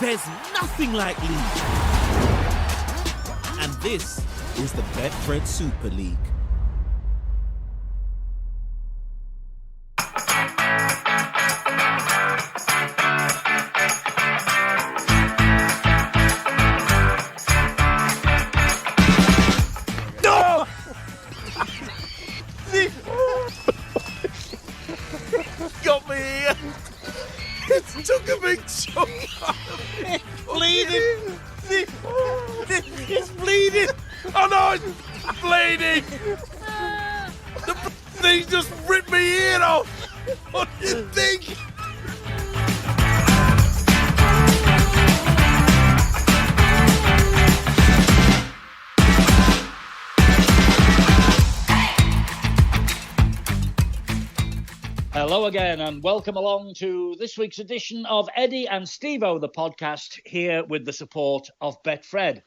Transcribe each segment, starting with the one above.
There's nothing like league. And this is the Betfred Super League. No! Got me here. It took a big chunk out of me. Bleeding. It's bleeding. Oh no, it's bleeding. The thing just ripped my ear off. What do you think? Hello again and welcome along to this week's edition of Eddie and Stevo, the podcast, here with the support of Betfred.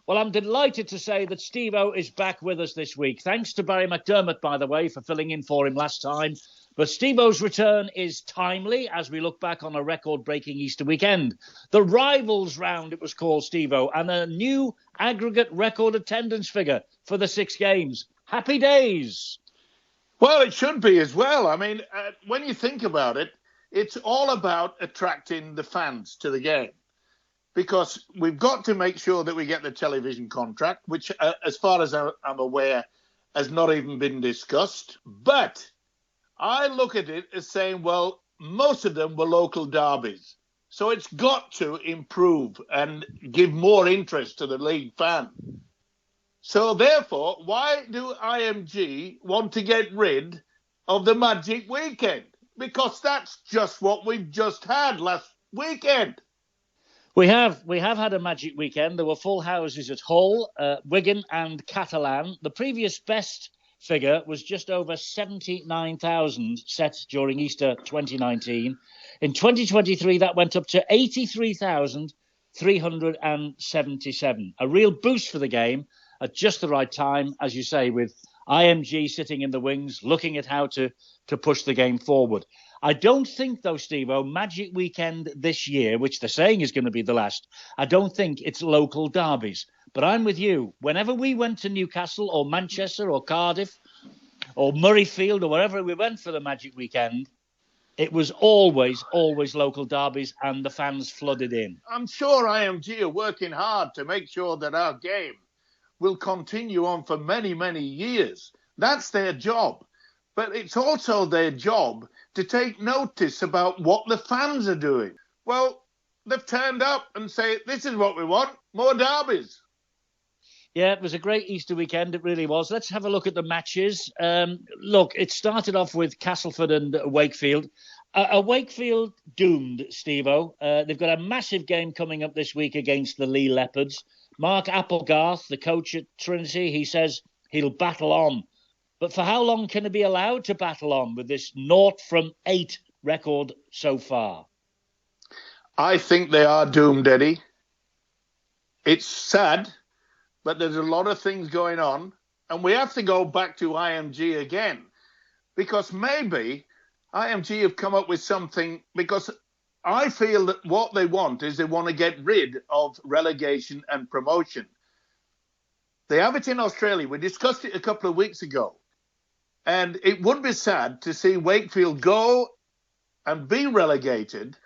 Well, I'm delighted to say that Stevo is back with us this week. Thanks to Barry McDermott, by the way, for filling in for him last time. But Stevo's return is timely as we look back on a record-breaking Easter weekend. The Rivals Round, it was called, Stevo, and a new aggregate record attendance figure for the 6 games. Happy days! Well, it should be as well. I mean, when you think about it, it's all about attracting the fans to the game. Because we've got to make sure that we get the television contract, which, as far as I'm aware, has not even been discussed. But I look at it as saying, well, most of them were local derbies. So it's got to improve and give more interest to the league fan. So therefore, why do IMG want to get rid of the Magic Weekend? Because that's just what we've just had last weekend. We have had a Magic Weekend. There were full houses at Hull, Wigan and Catalan. The previous best figure was just over 79,000 set during Easter 2019. In 2023, that went up to 83,377. A real boost for the game at just the right time, as you say, with IMG sitting in the wings, looking at how to push the game forward. I don't think, though, Stevo, Magic Weekend this year, which they're saying is going to be the last, I don't think it's local derbies. But I'm with you. Whenever we went to Newcastle or Manchester or Cardiff or Murrayfield or wherever we went for the Magic Weekend, it was always local derbies and the fans flooded in. I'm sure IMG are working hard to make sure that our game will continue on for many, many years. That's their job. But it's also their job to take notice about what the fans are doing. Well, they've turned up and say, this is what we want, more derbies. Yeah, it was a great Easter weekend. It really was. Let's have a look at the matches. Look, it started off with Castleford and Wakefield. Wakefield doomed, Stevo. They've got a massive game coming up this week against the Lee Leopards. Mark Applegarth, the coach at Trinity, he says he'll battle on. But for how long can he be allowed to battle on with this 0-8 record so far? I think they are doomed, Eddie. It's sad, but there's a lot of things going on. And we have to go back to IMG again. Because maybe IMG have come up with something, because I feel that what they want is they want to get rid of relegation and promotion. They have it in Australia. We discussed it a couple of weeks ago. And it would be sad to see Wakefield go and be relegated.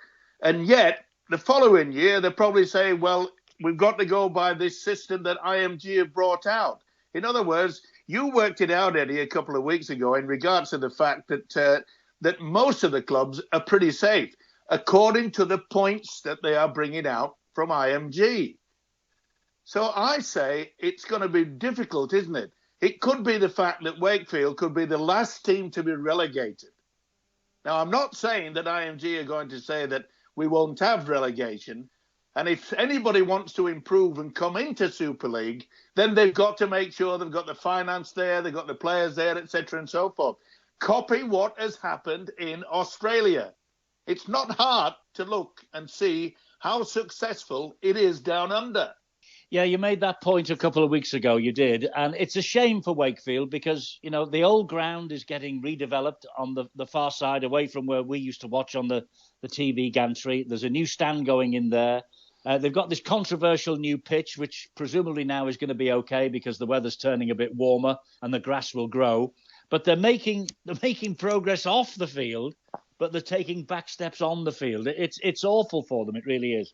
And yet, the following year, they'll probably say, well, we've got to go by this system that IMG have brought out. In other words, you worked it out, Eddie, a couple of weeks ago in regards to the fact that that most of the clubs are pretty safe, according to the points that they are bringing out from IMG. So I say it's going to be difficult, isn't it? It could be the fact that Wakefield could be the last team to be relegated. Now, I'm not saying that IMG are going to say that we won't have relegation. And if anybody wants to improve and come into Super League, then they've got to make sure they've got the finance there, they've got the players there, etc. and so forth. Copy what has happened in Australia. It's not hard to look and see how successful it is down under. Yeah, you made that point a couple of weeks ago, you did. And it's a shame for Wakefield because, you know, the old ground is getting redeveloped on the far side away from where we used to watch on the TV gantry. There's a new stand going in there. They've got this controversial new pitch, which presumably now is going to be okay because the weather's turning a bit warmer and the grass will grow. But they're making progress off the field, but they're taking back steps on the field. It's awful for them. It really is.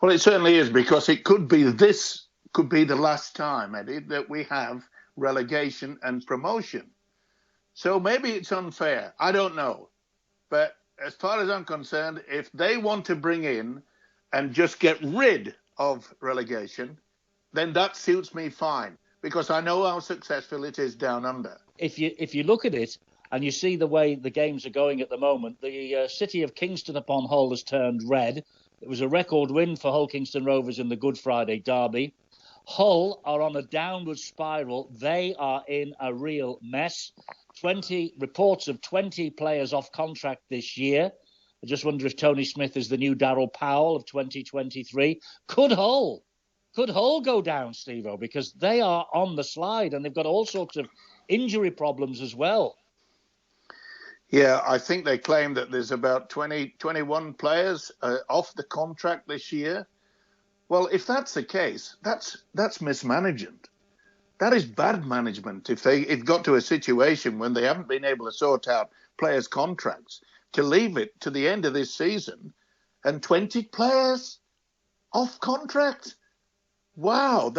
Well, it certainly is, because it could be the last time, Eddie, that we have relegation and promotion. So maybe it's unfair. I don't know. But as far as I'm concerned, if they want to bring in and just get rid of relegation, then that suits me fine, because I know how successful it is down under. If you look at it and you see the way the games are going at the moment, the city of Kingston upon Hull has turned red. It was a record win for Hull Kingston Rovers in the Good Friday derby. Hull are on a downward spiral. They are in a real mess. 20 reports of 20 players off contract this year. I just wonder if Tony Smith is the new Darryl Powell of 2023. Could Hull go down, Stevo? Because they are on the slide and they've got all sorts of injury problems as well. Yeah, I think they claim that there's about 21 players off the contract this year. Well, if that's the case, that's mismanagement. That is bad management. If they've got to a situation when they haven't been able to sort out players' contracts, to leave it to the end of this season and 20 players off contract. Wow,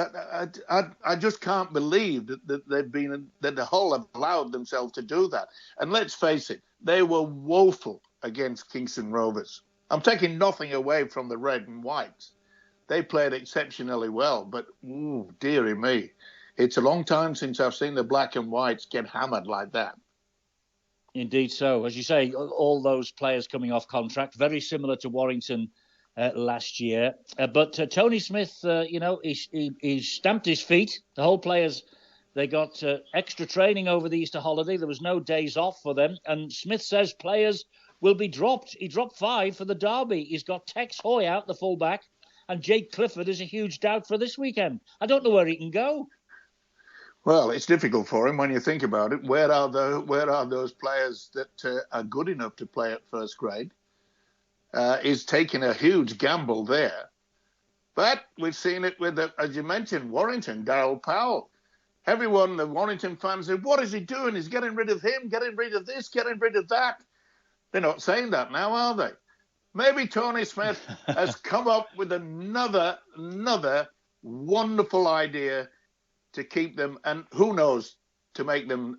I just can't believe that the Hull have allowed themselves to do that. And let's face it, they were woeful against Kingston Rovers. I'm taking nothing away from the red and whites. They played exceptionally well, but dearie me, it's a long time since I've seen the black and whites get hammered like that. Indeed so. As you say, all those players coming off contract, very similar to Warrington last year. But Tony Smith, he stamped his feet. The whole players, they got extra training over the Easter holiday. There was no days off for them. And Smith says players will be dropped. He dropped 5 for the derby. He's got Tex Hoy out, the fullback, and Jake Clifford is a huge doubt for this weekend. I don't know where he can go. Well, it's difficult for him when you think about it. Where are those players that are good enough to play at first grade? He's taking a huge gamble there. But we've seen it with, as you mentioned, Warrington, Darryl Powell. Everyone, the Warrington fans said, what is he doing? He's getting rid of him, getting rid of this, getting rid of that. They're not saying that now, are they? Maybe Tony Smith has come up with another wonderful idea to keep them, and who knows, to make them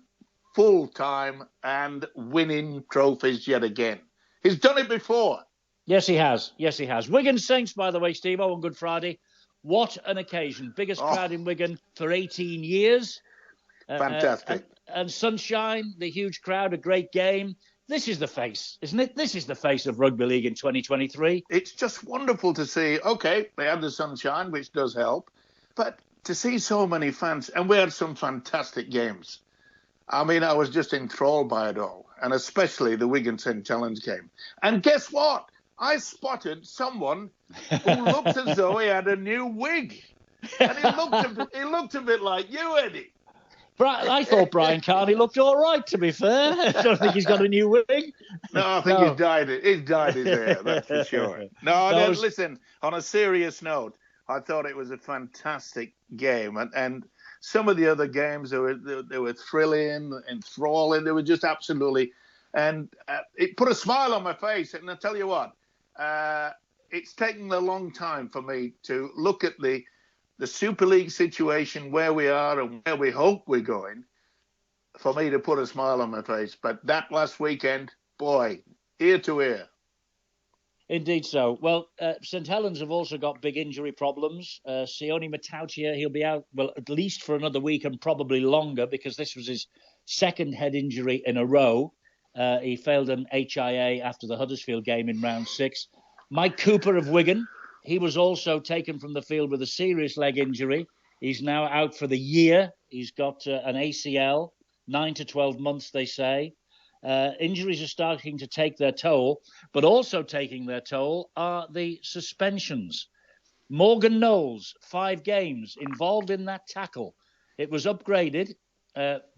full-time and winning trophies yet again. He's done it before. Yes, he has. Wigan Saints, by the way, Stevo, on Good Friday. What an occasion. Biggest crowd in Wigan for 18 years. Fantastic. And Sunshine, the huge crowd, a great game. This is the face, isn't it? This is the face of rugby league in 2023. It's just wonderful to see. Okay, they had the sunshine, which does help. But to see so many fans, and we had some fantastic games. I mean, I was just enthralled by it all, and especially the Wigan St Challenge game. And guess what? I spotted someone who looked as though he had a new wig. And he looked a bit like you, Eddie. I thought Brian Carney looked all right, to be fair. I don't think he's got a new wig. No, I think he's dyed his hair, that's for sure. No, listen, on a serious note, I thought it was a fantastic game. And some of the other games, they were thrilling, enthralling. They were just absolutely... And it put a smile on my face. And I tell you what, it's taken a long time for me to look at the Super League situation, where we are and where we hope we're going, for me to put a smile on my face. But that last weekend, boy, ear to ear. Indeed so. Well, St Helens have also got big injury problems. Sione Matautia, he'll be out, well, at least for another week and probably longer, because this was his second head injury in a row. He failed an HIA after the Huddersfield game in round 6. Mike Cooper of Wigan, he was also taken from the field with a serious leg injury. He's now out for the year. He's got an ACL, 9 to 12 months, they say. Injuries are starting to take their toll, but also taking their toll are the suspensions. Morgan Knowles, 5 games involved in that tackle. It was upgraded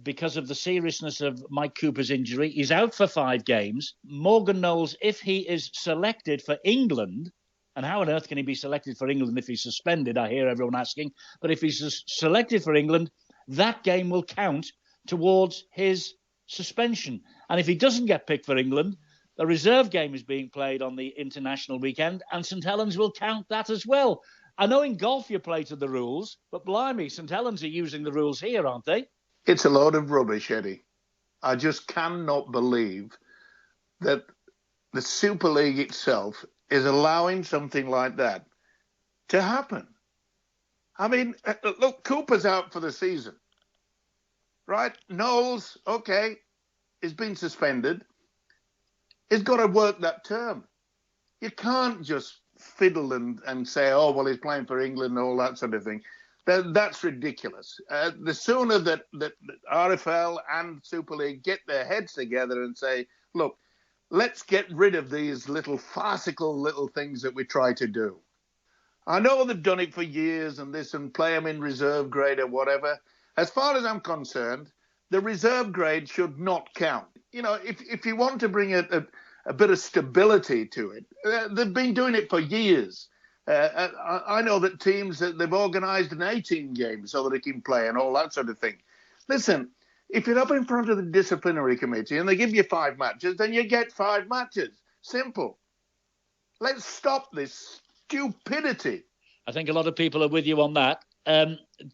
because of the seriousness of Mike Cooper's injury. He's out for 5 games. Morgan Knowles, if he is selected for England, And how on earth can he be selected for England if he's suspended? I hear everyone asking. But if he's selected for England, that game will count towards his suspension. And if he doesn't get picked for England, the reserve game is being played on the international weekend, and St Helens will count that as well. I know in golf you play to the rules, but blimey, St Helens are using the rules here, aren't they? It's a load of rubbish, Eddie. I just cannot believe that the Super League itself is allowing something like that to happen. I mean, look, Cooper's out for the season, right? Knowles, okay, he's been suspended. He's got to work that term. You can't just fiddle and say, oh, well, he's playing for England and all that sort of thing. That's ridiculous. The sooner that RFL and Super League get their heads together and say, look, let's get rid of these little farcical little things that we try to do. I know they've done it for years and this and play them in reserve grade or whatever. As far as I'm concerned, the reserve grade should not count. You know, if you want to bring a bit of stability to it, they've been doing it for years. I know that teams, they've organised an 18 game so that they can play and all that sort of thing. Listen, if you're up in front of the disciplinary committee and they give you 5 matches, then you get 5 matches. Simple. Let's stop this stupidity. I think a lot of people are with you on that.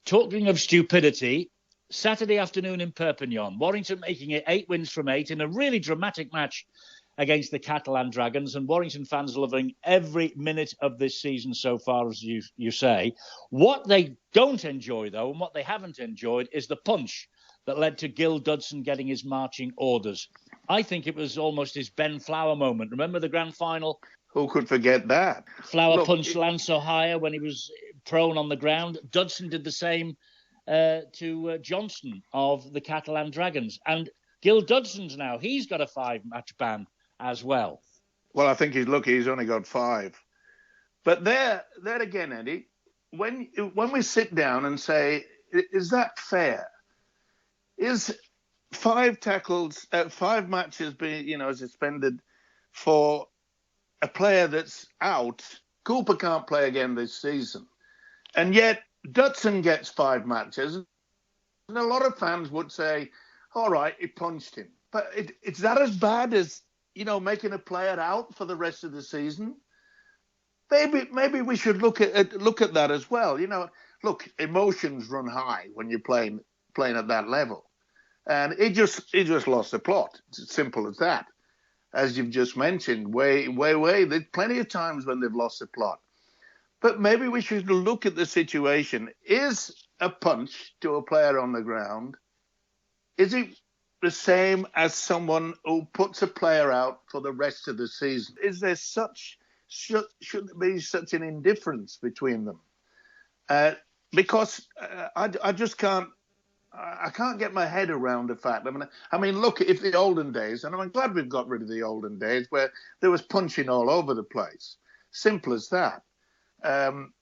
Talking of stupidity, Saturday afternoon in Perpignan, Warrington making it 8 wins from 8 in a really dramatic match against the Catalan Dragons, and Warrington fans loving every minute of this season so far, as you say. What they don't enjoy, though, and what they haven't enjoyed, is the punch that led to Gil Dudson getting his marching orders. I think it was almost his Ben Flower moment. Remember the grand final? Who could forget that? Flower punched Lance O'Hire when he was prone on the ground. Dudson did the same to Johnston of the Catalan Dragons. And Gil Dudson's now, he's got a 5-match ban as well. Well, I think he's lucky he's only got 5. But there again, Eddie, when we sit down and say, is that fair? Is 5 tackles, 5 matches being, suspended for a player that's out? Cooper can't play again this season. And yet Dudson gets 5 matches. And a lot of fans would say, all right, he punched him. But it's that as bad as, making a player out for the rest of the season? Maybe we should look at that as well. Look, emotions run high when you're playing at that level. And he just lost the plot. It's as simple as that. As you've just mentioned, way. There's plenty of times when they've lost the plot. But maybe we should look at the situation. Is a punch to a player on the ground, is it the same as someone who puts a player out for the rest of the season? Is there should there be such an indifference between them? Because I just can't. I can't get my head around the fact. I mean, look, if the olden days, and I'm glad we've got rid of the olden days where there was punching all over the place. Simple as that.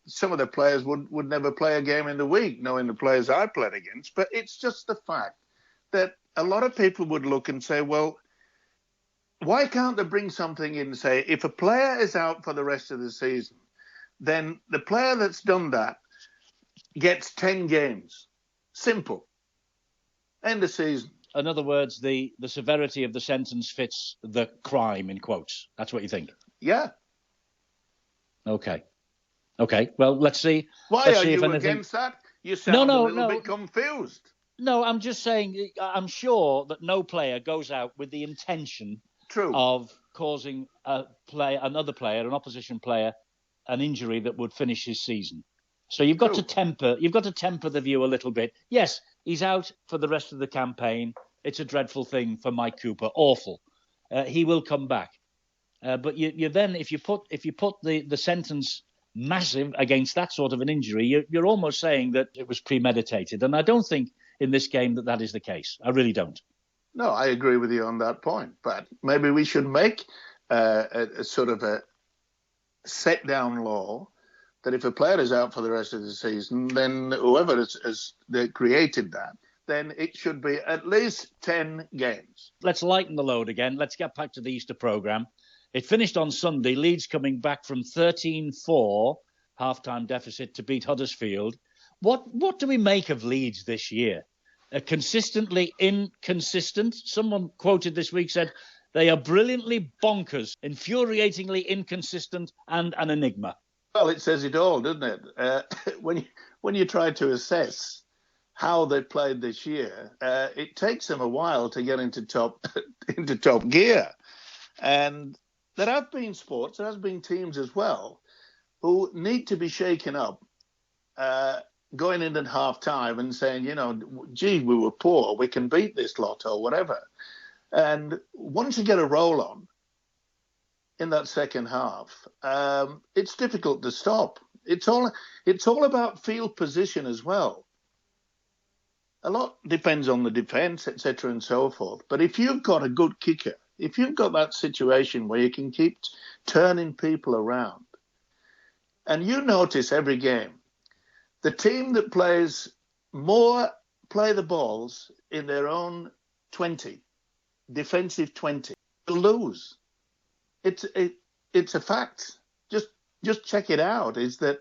Some of the players would never play a game in the week, knowing the players I played against. But it's just the fact that a lot of people would look and say, well, why can't they bring something in and say, if a player is out for the rest of the season, then the player that's done that gets 10 games. Simple. End of season. In other words, the severity of the sentence fits the crime, in quotes. That's what you think? Yeah. Okay. Well, let's see. Why let's are see you if anything... against that? You sound a little bit confused. No, I'm just saying, I'm sure that no player goes out with the intention of causing another player, an opposition player, an injury that would finish his season. So you've got to temper the view a little bit. Yes, he's out for the rest of the campaign. It's a dreadful thing for Mike Cooper. Awful. He will come back. But you then, if you put the sentence massive against that sort of an injury, you're almost saying that it was premeditated. And I don't think in this game that is the case. I really don't. No, I agree with you on that point. But maybe we should make a sort of a set down law that if a player is out for the rest of the season, then whoever has created that, then it should be at least 10 games. Let's lighten the load again. Let's get back to the Easter programme. It finished on Sunday, Leeds coming back from 13-4 half-time deficit to beat Huddersfield. What do we make of Leeds this year? Consistently inconsistent. Someone quoted this week said they are brilliantly bonkers, infuriatingly inconsistent, and an enigma. Well, it says it all, doesn't it? When you try to assess how they played this year, it takes them a while to get into top gear. And there have been teams as well who need to be shaken up, going in at half time and saying, gee, we were poor, we can beat this lot or whatever. And once you get a roll on in that second half, it's difficult to stop. It's all about field position as well. A lot depends on the defence, etc. and so forth. But if you've got a good kicker, if you've got that situation where you can keep turning people around, and you notice every game, the team that plays more play the balls in their own 20, defensive 20, will lose. It's a fact. Just check it out. Is that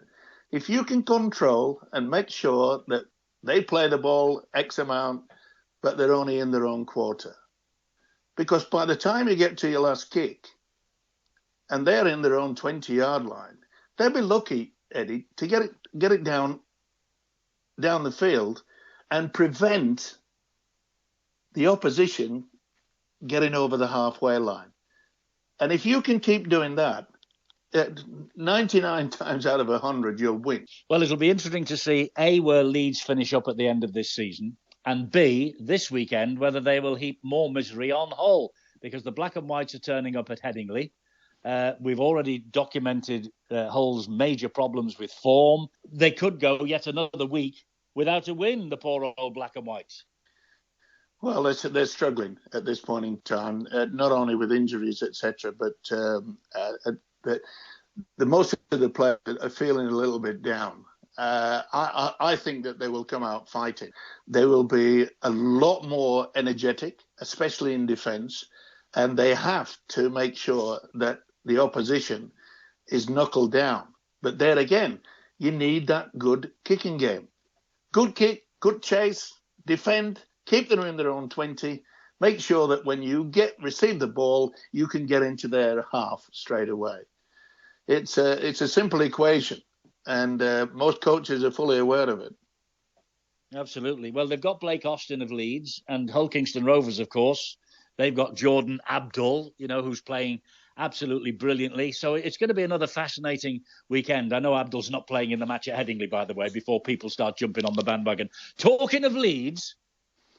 if you can control and make sure that they play the ball X amount, but they're only in their own quarter. Because by the time you get to your last kick and they're in their own 20-yard line, they'll be lucky, Eddie, to get it down the field and prevent the opposition getting over the halfway line. And if you can keep doing that, 99 times out of 100, you'll win. Well, it'll be interesting to see, A, where Leeds finish up at the end of this season, and B, this weekend, whether they will heap more misery on Hull, because the Black and Whites are turning up at Headingley. We've already documented Hull's major problems with form. They could go yet another week without a win, the poor old Black and Whites. Well, they're struggling at this point in time, not only with injuries, etc., but the most of the players are feeling a little bit down. I think that they will come out fighting. They will be a lot more energetic, especially in defence, and they have to make sure that the opposition is knuckled down. But there again, you need that good kicking game. Good kick, good chase, defend, keep them in their own 20, make sure that when you receive the ball, you can get into their half straight away. It's a simple equation, and most coaches are fully aware of it. Absolutely. Well, they've got Blake Austin of Leeds and Hull Kingston Rovers, of course. They've got Jordan Abdul, who's playing absolutely brilliantly. So it's going to be another fascinating weekend. I know Abdul's not playing in the match at Headingley, by the way, before people start jumping on the bandwagon. Talking of Leeds,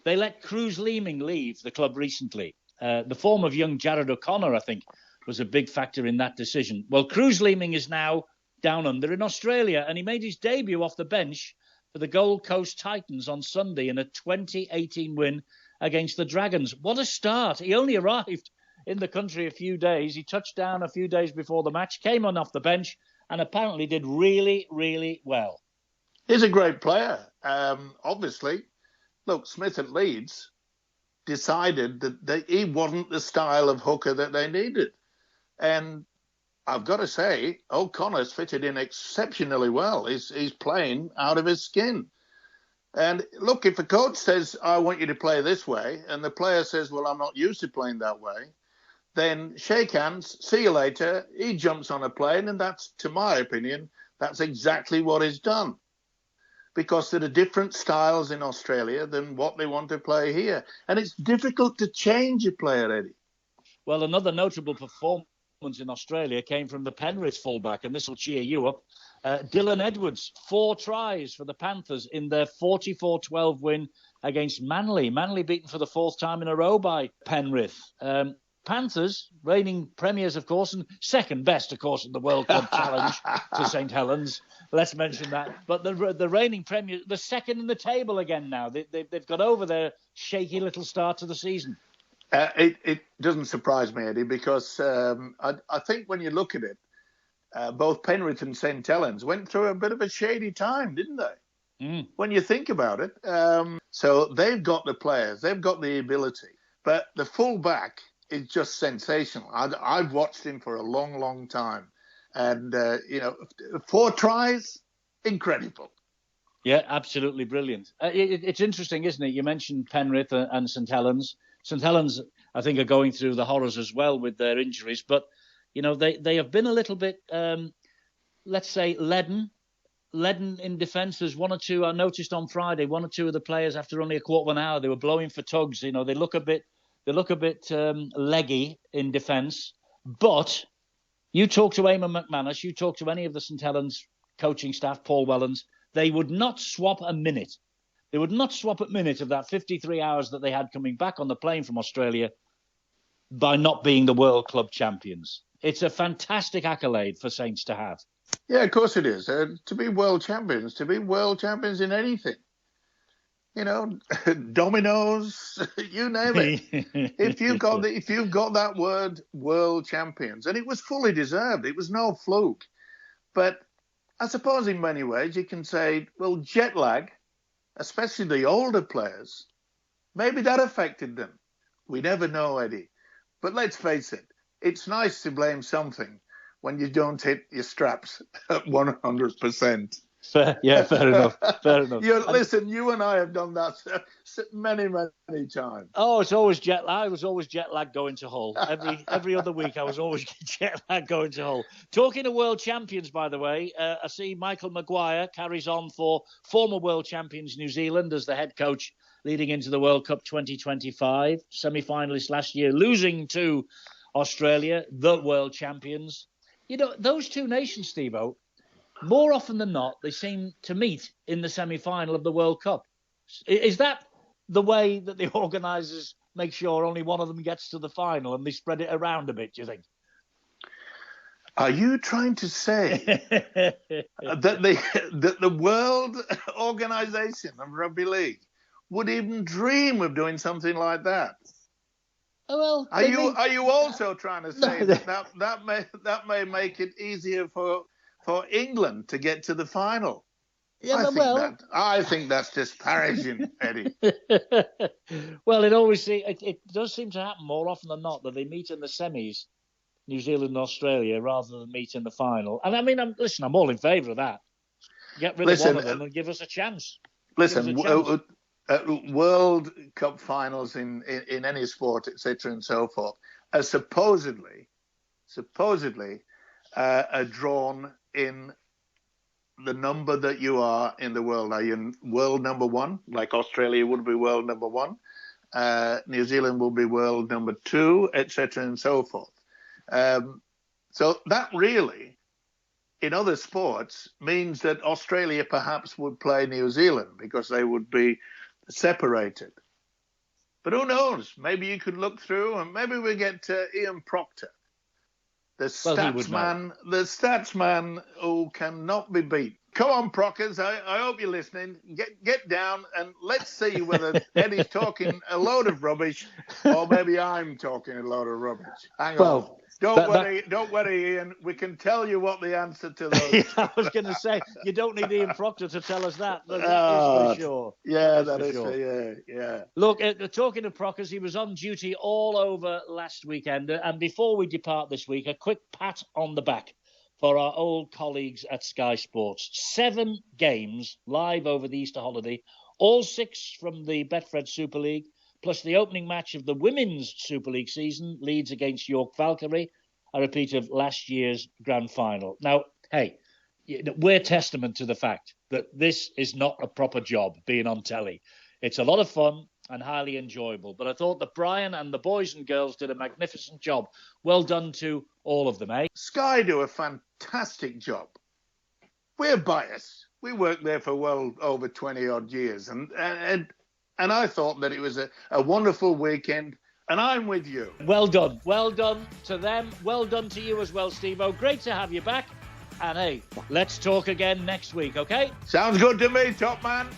they let Cruz Leeming leave the club recently. The form of young Jared O'Connor, I think, was a big factor in that decision. Well, Cruz Leeming is now down under in Australia, and he made his debut off the bench for the Gold Coast Titans on Sunday in a 2018 win against the Dragons. What a start. He only arrived in the country a few days. He touched down a few days before the match, came on off the bench, and apparently did really, really well. He's a great player. Obviously, look, Smith at Leeds decided that he wasn't the style of hooker that they needed. And I've got to say, O'Connor's fitted in exceptionally well. He's playing out of his skin. And look, if a coach says, I want you to play this way, and the player says, well, I'm not used to playing that way, then shake hands, see you later. He jumps on a plane, and that's, to my opinion, that's exactly what he's done. Because there are different styles in Australia than what they want to play here. And it's difficult to change a player, Eddie. Well, another notable performance in Australia came from the Penrith fullback, and this will cheer you up. Dylan Edwards, 4 tries for the Panthers in their 44-12 win against Manly. Manly beaten for the 4th time in a row by Penrith. Panthers, reigning premiers, of course, and second best, of course, in the World Cup Challenge to St. Helens. Let's mention that. But the reigning premiers, the second in the table again now. They've got over their shaky little start to the season. It doesn't surprise me, Eddie, because I think when you look at it, both Penrith and St. Helens went through a bit of a shady time, didn't they? When you think about it. So they've got the players, they've got the ability. But the full-back is just sensational. I've watched him for a long, long time. And, 4 tries, incredible. Yeah, absolutely brilliant. It's interesting, isn't it? You mentioned Penrith and St Helens. St Helens, I think, are going through the horrors as well with their injuries. But, they have been a little bit, let's say, leaden in defence. There's 1 or 2, I noticed on Friday, 1 or 2 of the players, after only a quarter of an hour, they were blowing for tugs. They look a bit leggy in defence. But you talk to Eamon McManus, you talk to any of the St Helens coaching staff, Paul Wellens, they would not swap a minute. They would not swap a minute of that 53 hours that they had coming back on the plane from Australia by not being the World Club champions. It's a fantastic accolade for Saints to have. Yeah, of course it is. To be world champions in anything. Dominoes, you name it. If you've got that word, world champions, and it was fully deserved. It was no fluke. But I suppose in many ways you can say, well, jet lag, especially the older players, maybe that affected them. We never know, Eddie. But let's face it, it's nice to blame something when you don't hit your straps at 100%. Fair enough. Listen, you and I have done that many, many times. Oh, it's always jet lag. I was always jet lag going to Hull. Every other week, I was always jet lag going to Hull. Talking of world champions, by the way, I see Michael Maguire carries on for former world champions New Zealand as the head coach leading into the World Cup 2025. Semi-finalist last year, losing to Australia, the world champions. Those two nations, Stevo, more often than not, they seem to meet in the semi-final of the World Cup. Is that the way that the organisers make sure only one of them gets to the final and they spread it around a bit, do you think? Are you trying to say that the World Organisation of Rugby League would even dream of doing something like that? Well, are you also trying to say that may make it easier for England to get to the final? Yeah, I think that's disparaging, Eddie. Well, it does seem to happen more often than not that they meet in the semis, New Zealand and Australia, rather than meet in the final. And I mean, I'm all in favour of that. Get rid of one of them and give us a chance. Listen, World Cup finals in any sport, etc., and so forth, are supposedly are drawn in the number that you are in the world. Are you world number 1, like Australia would be world number 1? New Zealand will be world number 2, etc., and so forth. So that really, in other sports, means that Australia perhaps would play New Zealand because they would be separated. But who knows? Maybe you could look through and maybe we get Ian Proctor, the stats man who cannot be beat. Come on, Prockers, I hope you're listening. Get down and let's see whether Eddie's talking a load of rubbish or maybe I'm talking a load of rubbish. Hang on. Don't worry, Ian. We can tell you what the answer to those. I was going to say, you don't need Ian Proctor to tell us that. That is for sure. Yeah, that is for sure. Yeah. Look, talking of Prockers, he was on duty all over last weekend. And before we depart this week, a quick pat on the back for our old colleagues at Sky Sports. 7 games live over the Easter holiday, all 6 from the Betfred Super League, plus the opening match of the Women's Super League season, Leeds against York Falconry, a repeat of last year's grand final. Now, hey, we're testament to the fact that this is not a proper job, being on telly. It's a lot of fun and highly enjoyable, but I thought that Brian and the boys and girls did a magnificent job. Well done to all of them, eh? Sky do a fantastic job. We're biased. We worked there for well over 20-odd years, and I thought that it was a wonderful weekend, and I'm with you. Well done. Well done to them. Well done to you as well, Stevo. Great to have you back. And hey, let's talk again next week, okay? Sounds good to me, top man.